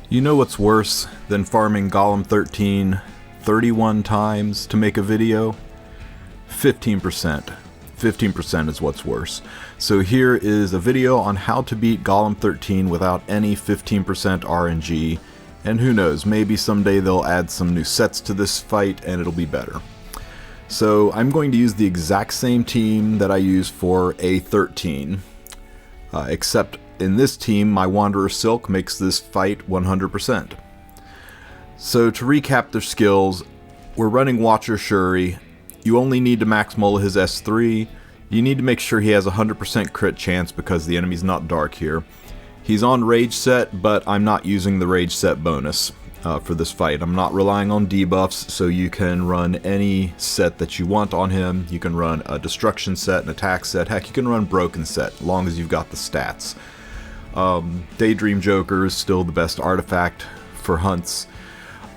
You know what's worse than farming Golem 13 31 times to make a video? 15%. 15% is what's worse. So here is a video on how to beat Golem 13 without any 15% RNG, and who knows, maybe someday they'll add some new sets to this fight and it'll be better. So I'm going to use the exact same team that I use for A13, except in this team my Wanderer Silk makes this fight 100%. So to recap their skills, we're running Watcher Shuri. You only need to max mull his S3. You need to make sure he has a 100% crit chance because the enemy's not dark here. He's on Rage Set, but I'm not using the Rage Set bonus for this fight. I'm not relying on debuffs, so you can run any set that you want on him. You can run a Destruction Set, an Attack Set, heck, you can run Broken Set, as long as you've got the stats. Daydream Joker is still the best artifact for hunts.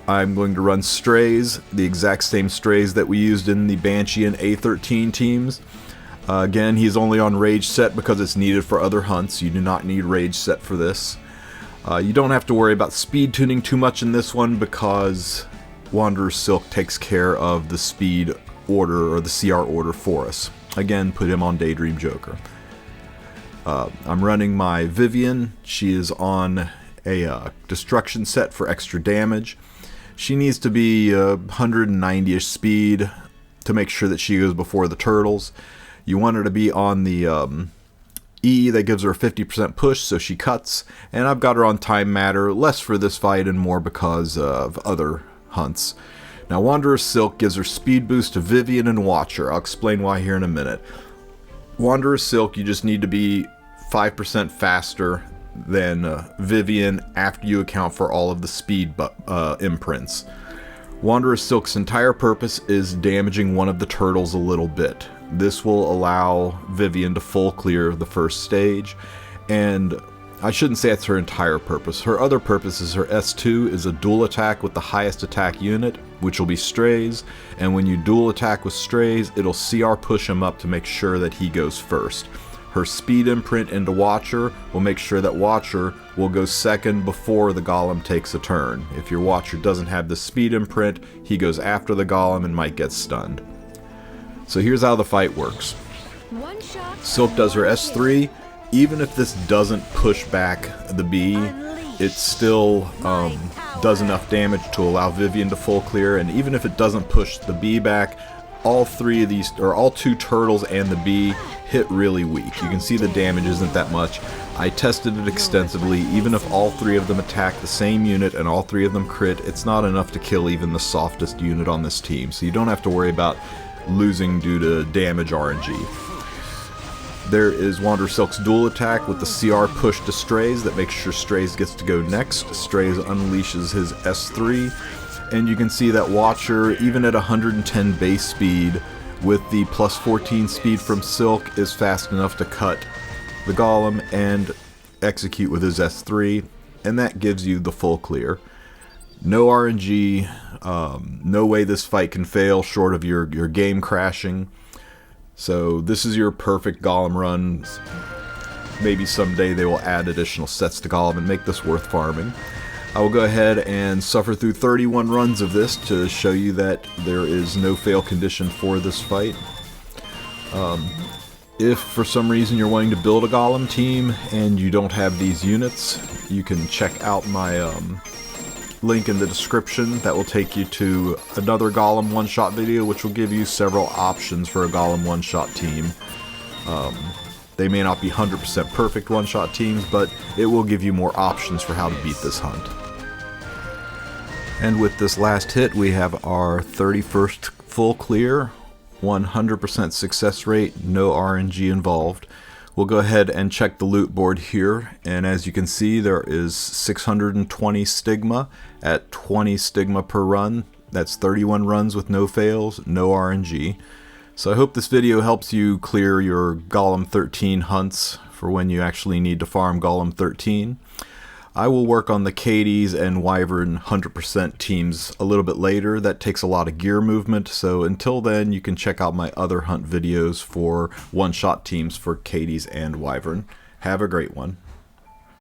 I'm going to run Strays, the exact same Strays that we used in the Banshee and A13 teams. Again, he's only on Rage Set because it's needed for other hunts. You do not need Rage Set for this. You don't have to worry about speed tuning too much in this one because Wanderer Silk takes care of the speed order or the CR order for us. Again, put him on Daydream Joker. I'm running my Vivian. She is on a Destruction Set for extra damage. She needs to be 190-ish speed to make sure that she goes before the turtles. You want her to be on the E that gives her a 50% push, so she cuts. And I've got her on Time Matter, less for this fight and more because of other hunts. Now Wanderer Silk gives her speed boost to Vivian and Watcher. I'll explain why here in a minute. Wanderer Silk, you just need to be 5% faster than Vivian after you account for all of the speed imprints. Wanderer Silk's entire purpose is damaging one of the turtles a little bit. This will allow Vivian to full clear the first stage, and I shouldn't say it's her entire purpose. Her other purpose is her S2 is a dual attack with the highest attack unit, which will be Strays, and when you dual attack with Strays, it'll CR push him up to make sure that he goes first. Her speed imprint into Watcher will make sure that Watcher will go second before the Golem takes a turn. If your Watcher doesn't have the speed imprint, he goes after the Golem and might get stunned. So here's how the fight works. Silk does her S3. Even if this doesn't push back the B, it still does enough damage to allow Vivian to full clear, and even if it doesn't push the B back, all two turtles and the B hit really weak. You can see the damage isn't that much. I tested it extensively. Even if all three of them attack the same unit and all three of them crit, it's not enough to kill even the softest unit on this team, so you don't have to worry about losing due to damage RNG. There is Wanderer Silk's dual attack with the CR push to Strays that makes sure Strays gets to go next. Strays unleashes his S3, and you can see that Watcher, even at 110 base speed, with the plus 14 speed from Silk, is fast enough to cut the Golem and execute with his S3, and that gives you the full clear. No RNG, no way this fight can fail short of your game crashing. So this is your perfect Golem run. Maybe someday they will add additional sets to Golem and make this worth farming. I will go ahead and suffer through 31 runs of this to show you that there is no fail condition for this fight. If for some reason you're wanting to build a Golem team and you don't have these units, you can check out my link in the description. That will take you to another Golem one-shot video, which will give you several options for a Golem one-shot team. They may not be 100% perfect one-shot teams, but it will give you more options for how to beat this hunt. And with this last hit, we have our 31st full clear, 100% success rate, no RNG involved. We'll go ahead and check the loot board here, and as you can see, there is 620 stigma at 20 stigma per run. That's 31 runs with no fails, no RNG. So I hope this video helps you clear your Golem 13 hunts for when you actually need to farm Golem 13. I will work on the Cadies and Wyvern 100% teams a little bit later. That takes a lot of gear movement, so until then you can check out my other hunt videos for one-shot teams for Cadies and Wyvern. Have a great one.